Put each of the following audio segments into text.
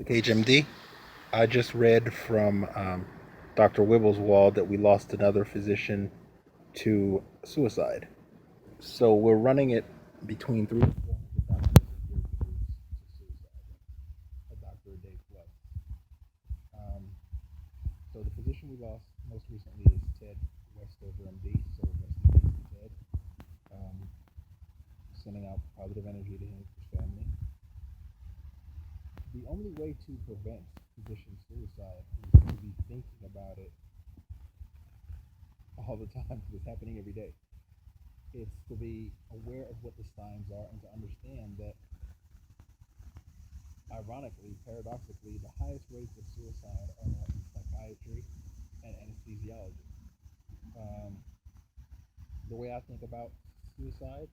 Cage MD. I just read from Dr. Wibbleswald that we lost another physician to suicide. So we're running it between 300 to 400 doctors a year to suicide, a doctor a day plus. Um, so the physician we lost most recently is Ted Westover MD. So rest in peace to Ted. Um, Sending out positive energy to him and his family. The only way to prevent physician suicide is to be thinking about it all the time because it's happening every day. It's to be aware of what the signs are and to understand that, ironically, paradoxically, the highest rates of suicide are in psychiatry and anesthesiology. Um, the way I think about suicide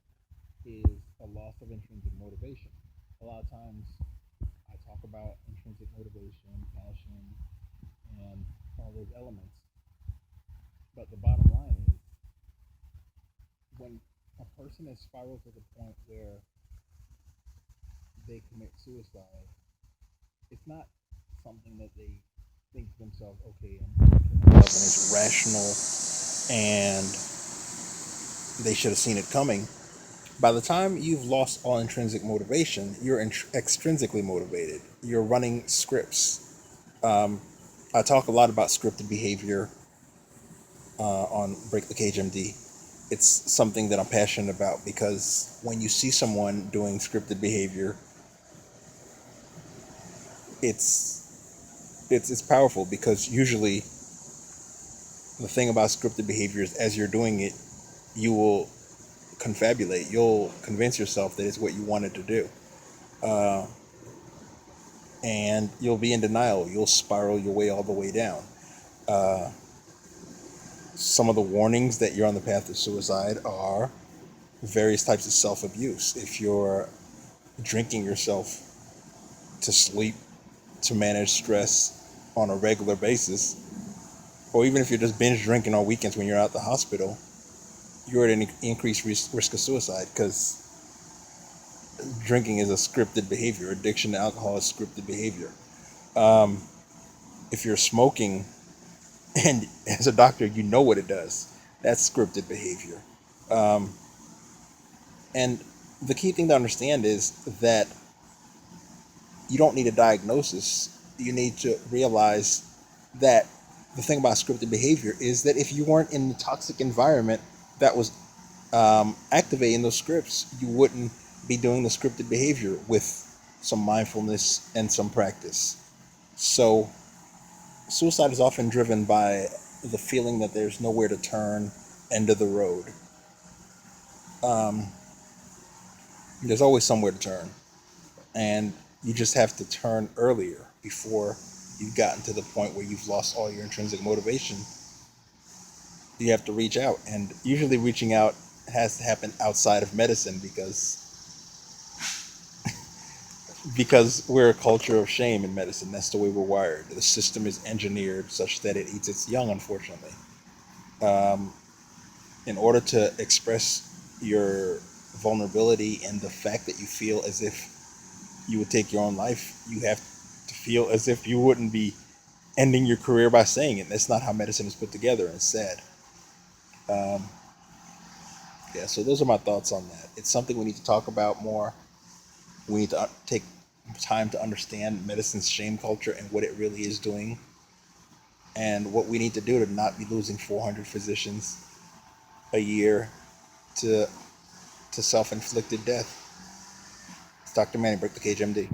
is a loss of intrinsic motivation. A lot of times I talk about intrinsic motivation, passion, and all those elements. But the bottom line is when a person has spiraled to the point where they commit suicide, it's not something that they think to themselves, okay, I'm going to kill myself, and it's rational and they should have seen it coming. By the time you've lost all intrinsic motivation, you're extrinsically motivated. You're running scripts. Um, I talk a lot about scripted behavior on Break the Cage MD. It's something that I'm passionate about because when you see someone doing scripted behavior, it's powerful because usually the thing about scripted behavior is as you're doing it, you will confabulate. You'll convince yourself that it's what you wanted to do, uh, and you'll be in denial. You'll spiral your way all the way down. Uh, some of the warnings that you're on the path to suicide are various types of self-abuse. If you're drinking yourself to sleep to manage stress on a regular basis, or even if you're just binge drinking on weekends when you're out the hospital, you're at an increased risk of suicide because drinking is a scripted behavior. Addiction to alcohol is scripted behavior. Um, if you're smoking, and as a doctor, you know what it does, that's scripted behavior. Um, and the key thing to understand is that you don't need a diagnosis. You need to realize that the thing about scripted behavior is that if you weren't in the toxic environment that was activating those scripts, you wouldn't be doing the scripted behavior with some mindfulness and some practice. So, suicide is often driven by the feeling that there's nowhere to turn, end of the road. Um, there's always somewhere to turn, and you just have to turn earlier before you've gotten to the point where you've lost all your intrinsic motivation. You have to reach out, and usually reaching out has to happen outside of medicine because we're a culture of shame in medicine. That's the way we're wired. The system is engineered such that it eats its young, unfortunately. Um, in order to express your vulnerability and the fact that you feel as if you would take your own life, you have to feel as if you wouldn't be ending your career by saying it. That's not how medicine is put together, and it's sad. Um, yeah, so those are my thoughts on that. It's something we need to talk about more. We need to take time to understand medicine's shame culture and what it really is doing, and what we need to do to not be losing 400 physicians a year to self-inflicted death. It's Dr. Manny, Break the Cage MD.